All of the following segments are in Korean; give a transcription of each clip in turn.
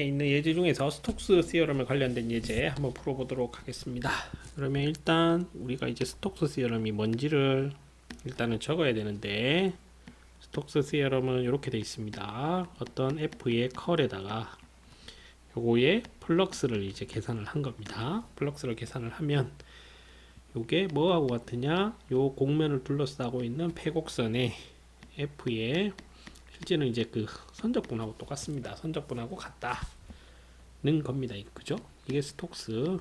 있는 예제 중에서 스톡스 시어럼에 관련된 예제 한번 풀어보도록 하겠습니다. 그러면 일단 우리가 이제 스톡스 시어럼이 뭔지를 일단은 적어야 되는데, 스톡스 시어럼은 이렇게 되어 있습니다. 어떤 f의 컬에다가 요거의 플럭스를 이제 계산을 한 겁니다. 플럭스를 계산을 하면 요게 뭐하고 같으냐, 요 곡면을 둘러싸고 있는 폐곡선의 f의 실제는 이제 그 선적분하고 똑같습니다. 선적분하고 같다는 겁니다. 그죠? 이게 스톡스.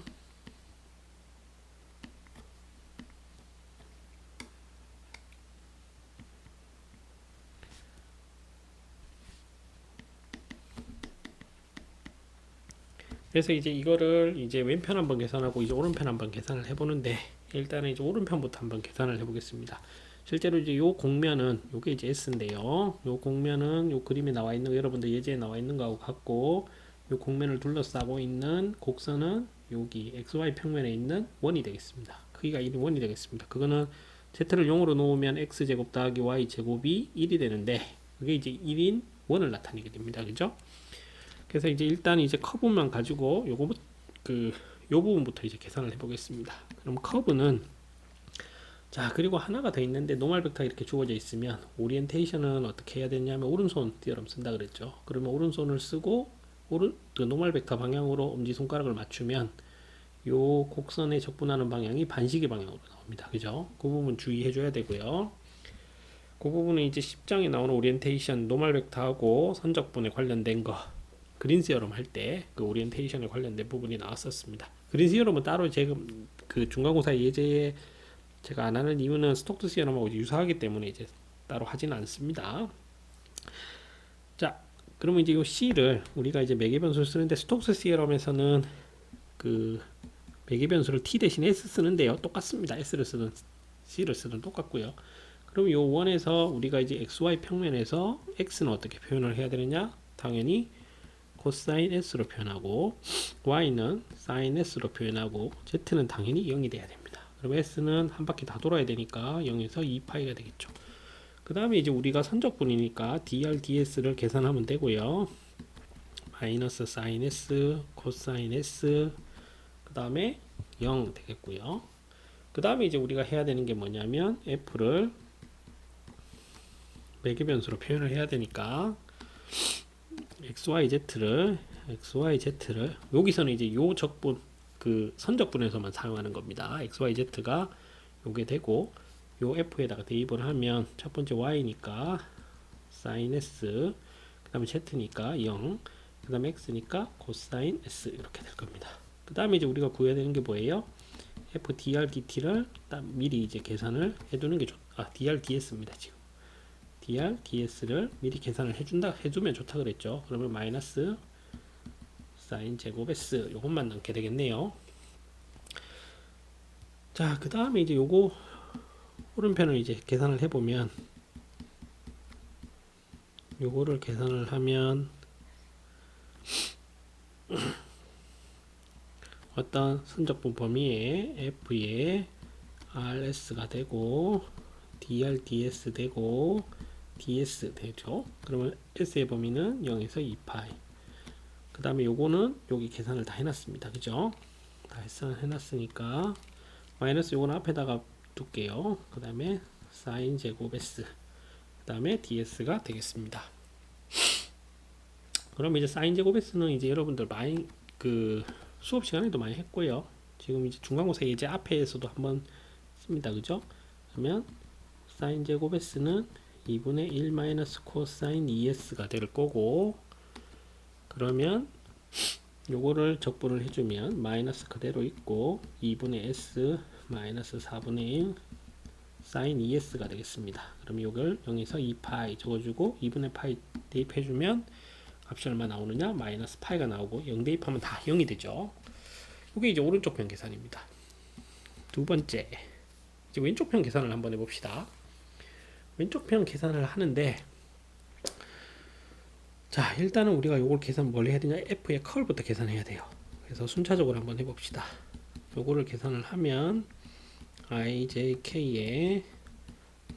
그래서 이제 이거를 이제 왼편 한번 계산하고 이제 오른편 한번 계산을 해보는데, 일단은 이제 오른편부터 한번 계산을 해보겠습니다. 실제로 이제 요 곡면은 요게 이제 S인데요. 요 곡면은 요 그림에 나와 있는 거, 여러분들 예제에 나와 있는 거하고 같고, 요 곡면을 둘러싸고 있는 곡선은 여기 XY 평면에 있는 원이 되겠습니다. 크기가 1이 원이 되겠습니다. 그거는 Z를 0으로 놓으면 X제곱 더하기 Y제곱이 1이 되는데, 그게 이제 1인 원을 나타내게 됩니다. 그죠? 그래서 이제 일단 이제 커브만 가지고 요거 요 부분부터 이제 계산을 해보겠습니다. 그럼 커브는, 자, 그리고 하나가 더 있는데 노멀 벡터가 이렇게 주어져 있으면 오리엔테이션은 어떻게 해야 되냐면 오른손 띠어럼 쓴다 그랬죠. 그러면 오른손을 쓰고 그 노멀 벡터 방향으로 엄지손가락을 맞추면 요 곡선에 적분하는 방향이 반시계 방향으로 나옵니다. 그죠? 그 부분 주의해 줘야 되고요. 그 부분은 이제 10장에 나오는 오리엔테이션 노멀 벡터하고 선적분에 관련된 거, 그린 시어럼 할 때 그 오리엔테이션에 관련된 부분이 나왔었습니다. 그린 시어럼은 따로 지금 그 중간고사 예제에 제가 안 하는 이유는 스톡스 시어럼하고 유사하기 때문에 이제 따로 하지는 않습니다. 자, 그러면 이제 이 C를 우리가 이제 매개 변수를 쓰는데, 스톡스 시어럼에서는 그 매개 변수를 T 대신 S 쓰는데요. 똑같습니다. S를 쓰든 C를 쓰든 똑같고요. 그럼 요 원에서 우리가 이제 XY 평면에서 X는 어떻게 표현을 해야 되느냐? 당연히 코사인 S로 표현하고, Y는 사인 S로 표현하고, Z는 당연히 0이 돼야 됩니다. 그럼 S는 한 바퀴 다 돌아야 되니까 0에서 2파이가 되겠죠. 그 다음에 이제 우리가 선적분이니까 dr, ds를 계산하면 되고요. 마이너스 사인 S, 코사인 S, 그 다음에 0 되겠고요. 그 다음에 이제 우리가 해야 되는 게 뭐냐면 f를 매개변수로 표현을 해야 되니까 xyz를 여기서는 이제 요 적분, 그 선적분에서만 사용하는 겁니다. xyz가 요게 되고, 요 f에다가 대입을 하면 첫 번째 y니까 sin s, 그 다음에 z니까 0, 그 다음에 x니까 코사인 s, 이렇게 될 겁니다. 그 다음에 이제 우리가 구해야 되는 게 뭐예요? f dr dt를 미리 이제 계산을 해두는 게 dr ds입니다. 지금 dr ds를 미리 계산을 해주면 좋다 그랬죠. 그러면 마이너스 사인 제곱 s, 요것만 넣게 되겠네요. 자, 그 다음에 이제 요거 오른편을 이제 계산을 해보면, 요거를 계산을 하면 어떤 선적분 범위에 f의 rs가 되고 dr ds 되고 ds 되죠. 그러면 s의 범위는 0에서 2파이. 그 다음에 요거는 여기 계산을 다 해놨습니다. 그죠? 다 해놨으니까 마이너스 요거는 앞에다가 둘게요. 그 다음에 사인 제곱 s, 그 다음에 ds가 되겠습니다. 그럼 이제 사인 제곱 s는 이제 여러분들 많이 그 수업 시간에도 많이 했고요. 지금 이제 중간고사 예제 앞에서도 한번 씁니다. 그죠? 그러면 사인 제곱 s는 2분의 1 마이너스 코사인 2s가 될 거고, 그러면 요거를 적분을 해주면 마이너스 그대로 있고 2분의 s 마이너스 4분의 1 사인 2s가 되겠습니다. 그럼 요걸 0에서 2파이 적어주고 2분의 파이 대입해주면 값이 얼마 나오느냐? 마이너스 파이가 나오고 0 대입하면 다 0이 되죠. 이게 이제 오른쪽 편 계산입니다. 두 번째, 이제 왼쪽 편 계산을 한번 해봅시다. 왼쪽 편 계산을 하는데, 자, 일단은 우리가 요걸 계산 뭘 해야 되냐? f의 컬부터 계산해야 돼요. 그래서 순차적으로 한번 해봅시다. 요거를 계산을 하면 ijk에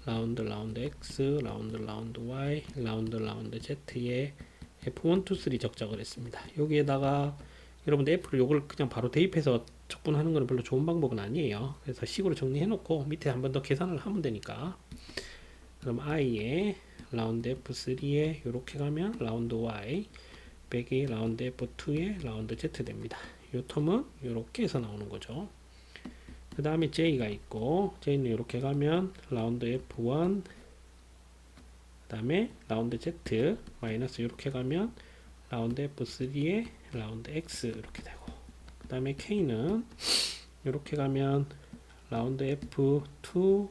라운드 x, 라운드 y, 라운드 z의 F1, 2, 3 적적을 했습니다. 여기에다가 여러분들 F를 요걸 그냥 바로 대입해서 적분하는 건 별로 좋은 방법은 아니에요. 그래서 식으로 정리해 놓고 밑에 한 번 더 계산을 하면 되니까. 그럼 I에 라운드 F3에 요렇게 가면 라운드 Y 빼기 라운드 F2에 라운드 Z 됩니다. 요 텀은 요렇게 해서 나오는 거죠. 그 다음에 J가 있고 J는 이렇게 가면 라운드 F1 그 다음에 라운드 Z 마이너스 이렇게 가면 라운드 F3에 라운드 X 이렇게 되고 그 다음에 K는 이렇게 가면 라운드 F2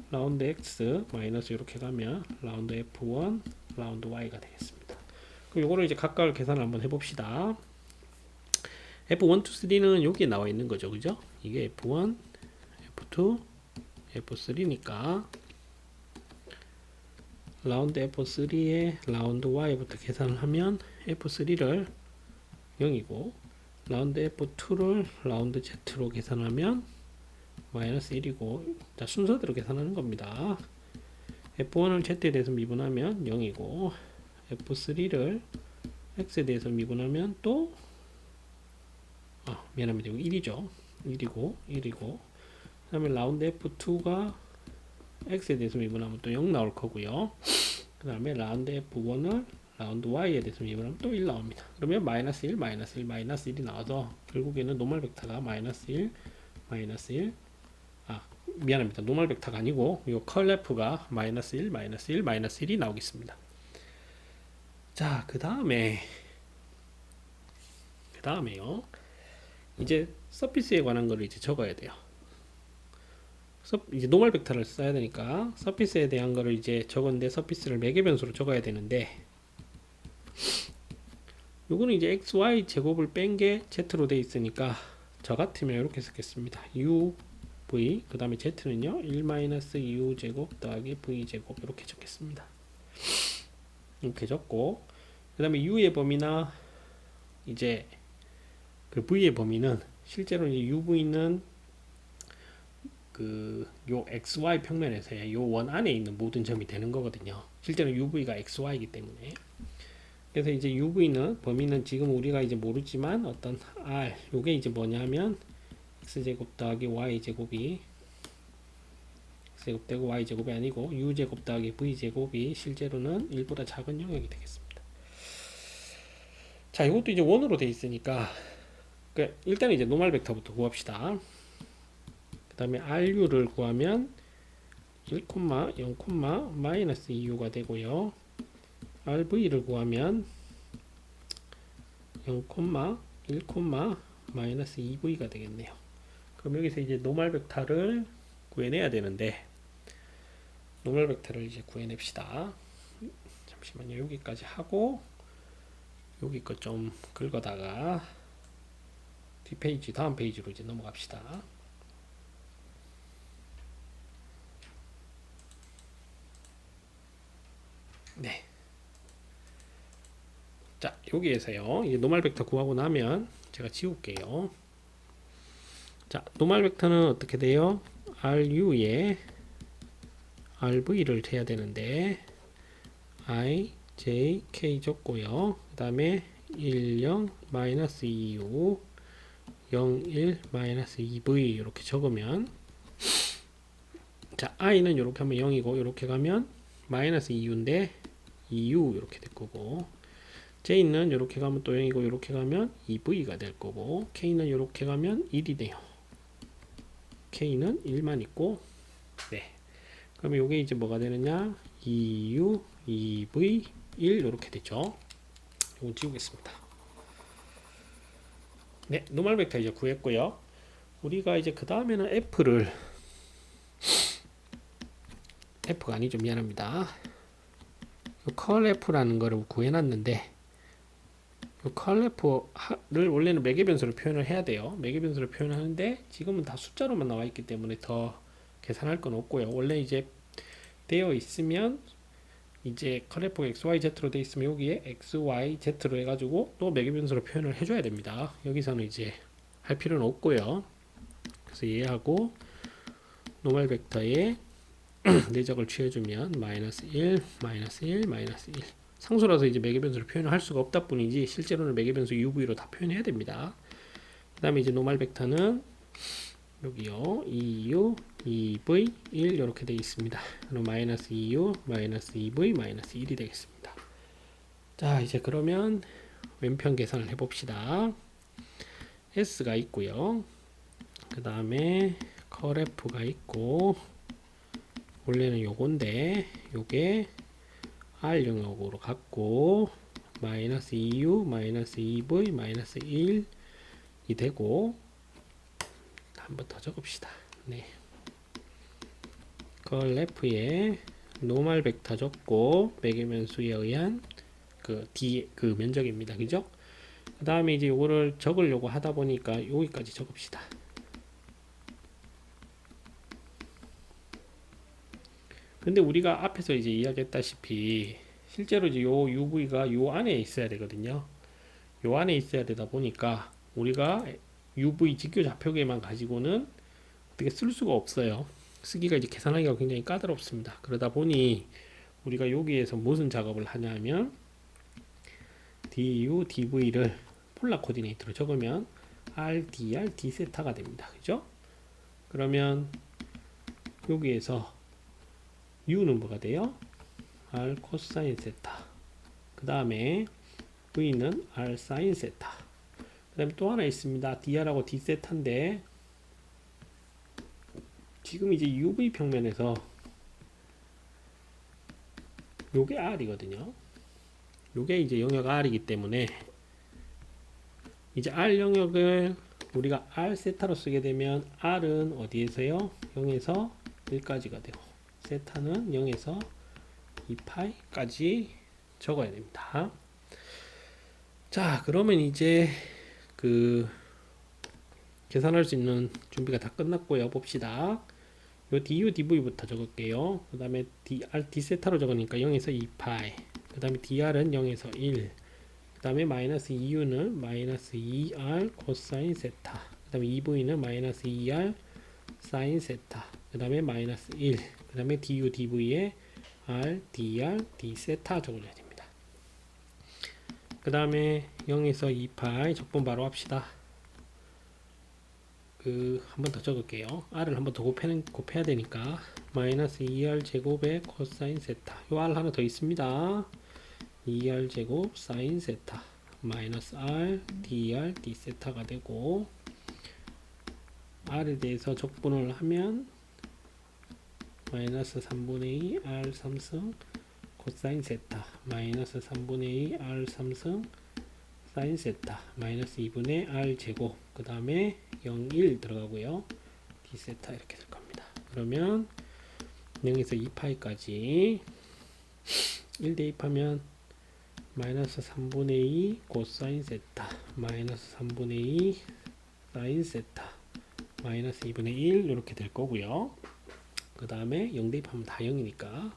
라운드 X 마이너스 이렇게 가면 라운드 F1 라운드 Y가 되겠습니다. 그럼 요거를 이제 각각을 계산을 한번 해봅시다. F1, 2, 3는 여기에 나와 있는 거죠. 그죠? 이게 F1, F2, F3니까 라운드 F3에 라운드 Y부터 계산을 하면 F3를 0이고 라운드 F2를 라운드 Z로 계산하면 마이너스 1이고 자, 순서대로 계산하는 겁니다. F1을 Z에 대해서 미분하면 0이고 F3를 X에 대해서 미분하면 또 미안합니다. 이거 1이죠. 1이고 그 다음에 라운드 F2가 X에 대해서 미분하면 또 0 나올 거고요. 그 다음에 라운드 F1을 라운드 Y에 대해서 미분하면 또 1 나옵니다. 그러면 마이너스 1, 마이너스 1, 마이너스 1이 나와서 결국에는 노멀 벡터가 마이너스 1, 마이너스 1 미안합니다. 노멀 벡터가 아니고 이 컬 F가 마이너스 1, 마이너스 1, 마이너스 1이 나오겠습니다. 자, 그 다음에요. 이제 서피스에 관한 거를 이제 적어야 돼요. 이제 노멀 벡터를 써야 되니까 서피스에 대한 거를 이제 적었는데 서피스를 매개 변수로 적어야 되는데 요거는 이제 xy 제곱을 뺀 게 z로 돼 있으니까 저 같으면 이렇게 쓰겠습니다. uv 그 다음에 z는요 1-u 제곱 더하기 v 제곱 이렇게 적겠습니다. 이렇게 적고 그 다음에 u의 범위나 이제 그 v의 범위는 실제로 이제 uv는 요 xy 평면에서의 요 원 안에 있는 모든 점이 되는 거거든요. 실제로 uv가 xy이기 때문에. 그래서 이제 uv는 범위는 지금 우리가 이제 모르지만 어떤 r 요게 이제 뭐냐면 x제곱 더하기 y제곱이 x제곱 되고 y제곱이 아니고 u제곱 더하기 v제곱이 실제로는 1보다 작은 영역이 되겠습니다. 자, 이것도 이제 원으로 돼 있으니까 일단 이제 노멀 벡터부터 구합시다. 그 다음에 RU를 구하면 1, 0, 마이너스 2U가 되고요. RV를 구하면 0, 1, 마이너스 2V가 되겠네요. 그럼 여기서 이제 노멀 벡터를 구해내야 되는데 노멀 벡터를 이제 구해냅시다. 잠시만요. 여기까지 하고 여기 거 좀 긁어다가 뒷페이지 다음 페이지로 이제 넘어갑시다. 네. 자, 여기에서요. 이제 노멀 벡터 구하고 나면 제가 지울게요. 자, 노멀 벡터는 어떻게 돼요? RU에 RV를 해야 되는데 I, J, K 적고요. 그 다음에 1, 0, 마이너스 2U 0, 1, 마이너스 2V 이렇게 적으면 자, I는 이렇게 하면 0이고 이렇게 가면 마이너스 2U인데 2U 이렇게 될 거고 J는 이렇게 가면 또 0이고 이렇게 가면 2V가 될 거고 K는 이렇게 가면 1이 돼요. K는 1만 있고 네. 그러면 요게 이제 뭐가 되느냐 2U, 2V, 1 이렇게 되죠. 요건 지우겠습니다. 네, 노멀 벡터 이제 구했고요. 우리가 이제 그 다음에는 F가 아니죠. 미안합니다. 컬 F라는 거를 구해놨는데 컬 F를 원래는 매개 변수로 표현을 해야 돼요. 매개 변수로 표현하는데 지금은 다 숫자로만 나와 있기 때문에 더 계산할 건 없고요. 원래 이제 되어 있으면 이제 컬 F가 XYZ로 되어 있으면 여기에 XYZ로 해가지고 또 매개 변수로 표현을 해줘야 됩니다. 여기서는 이제 할 필요는 없고요. 그래서 얘하고 노멀 벡터에 내적을 취해주면 마이너스 1, 마이너스 1, 마이너스 1 상수라서 이제 매개변수로 표현을 할 수가 없다 뿐이지 실제로는 매개변수 UV로 다 표현해야 됩니다. 그 다음에 이제 노멀 벡터는 여기요 2u 2v 1 이렇게 되어 있습니다. 그럼 마이너스 2u 마이너스 2v 마이너스 1이 되겠습니다. 자 이제 그러면 왼편 계산을 해봅시다. s가 있고요. 그 다음에 컬F가 있고 원래는 요건데 요게 R 영역으로 갖고 마이너스 2u 마이너스 2v 마이너스 1이 되고 한번 더 적읍시다. 네. 컬 F에 노멀 벡터 적고 매개변수에 의한 그 면적입니다. 그죠? 그 다음에 이제 요거를 적으려고 하다 보니까 여기까지 적읍시다. 근데 우리가 앞에서 이제 이야기했다시피 실제로 이제 요 UV가 요 안에 있어야 되거든요. 요 안에 있어야 되다 보니까 우리가 UV 직교 좌표계만 가지고는 어떻게 쓸 수가 없어요. 쓰기가 이제 계산하기가 굉장히 까다롭습니다. 그러다 보니 우리가 여기에서 무슨 작업을 하냐면 du, dv를 폴라 코디네이트로 적으면 r, dr, d세타가 됩니다. 그죠? 그러면 여기에서 u는 뭐가 돼요? r 코사인 세타. 그 다음에 v는 r 사인 세타. 그 다음에 또 하나 있습니다. dr하고 d세타인데 지금 이제 uv 평면에서 요게 r이거든요. 요게 이제 영역 r이기 때문에 이제 r 영역을 우리가 r 세타로 쓰게 되면 r은 어디에서요? 0에서 1까지가 되고 세타는 0에서 2파이까지 적어야 됩니다. 자, 그러면 이제 그 계산할 수 있는 준비가 다 끝났고요. 봅시다. 요 du, dv부터 적을게요. 그 다음에 dr, d세타로 적으니까 0에서 2파이. 그 다음에 dr은 0에서 1. 그 다음에 마이너스 2u는 마이너스 2r 코사인 세타. 그 다음에 2v는 마이너스 2r 사인 세타. 그 다음에 마이너스 1. 그 다음에 du, dv에 r, dr, d세타 적어줘야 됩니다. 그 다음에 0에서 2파이 적분 바로 합시다. 한 번 더 적을게요. r을 한 번 더 곱해야 되니까 마이너스 2r 제곱의 코사인 세타. 요 r 하나 더 있습니다. 2r 제곱 사인 세타 마이너스 r dr d세타가 되고 r에 대해서 적분을 하면 마이너스 3분의 2 r 3승 코사인 세타 마이너스 3분의 2 r 3승 사인 세타 마이너스 2분의 r 제곱 그 다음에 0, 1 들어가고요. d세타 이렇게 될 겁니다. 그러면 0에서 2파이까지 1 대입하면 마이너스 3분의 2 코사인 세타 마이너스 3분의 2 사인 세타 마이너스 2분의 1 이렇게 될 거고요. 그 다음에 0 대입하면 다 0이니까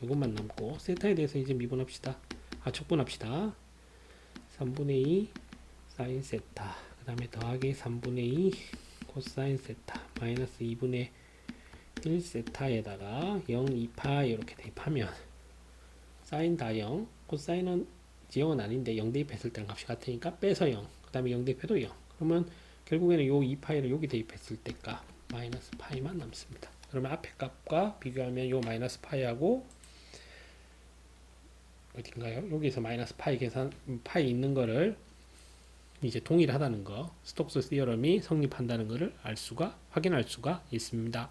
이것만 남고 세타에 대해서 이제 미분합시다. 적분합시다. 3분의 2 사인 세타 그 다음에 더하기 3분의 2 코사인 세타 마이너스 2분의 1 세타에다가 0, 2파 이렇게 대입하면 사인 다 0 코사인은 0은 아닌데 0 대입했을 때는 값이 같으니까 빼서 0 그 다음에 0 대입해도 0 그러면 결국에는 요 2파이를 여기 대입했을 때 값 마이너스 파이만 남습니다. 그러면 앞에 값과 비교하면 요 마이너스 파이하고 어딘가요? 여기서 마이너스 파이 계산 파이 있는 거를 이제 동일하다는 거 스톡스 시어럼이 성립한다는 것을 확인할 수가 있습니다.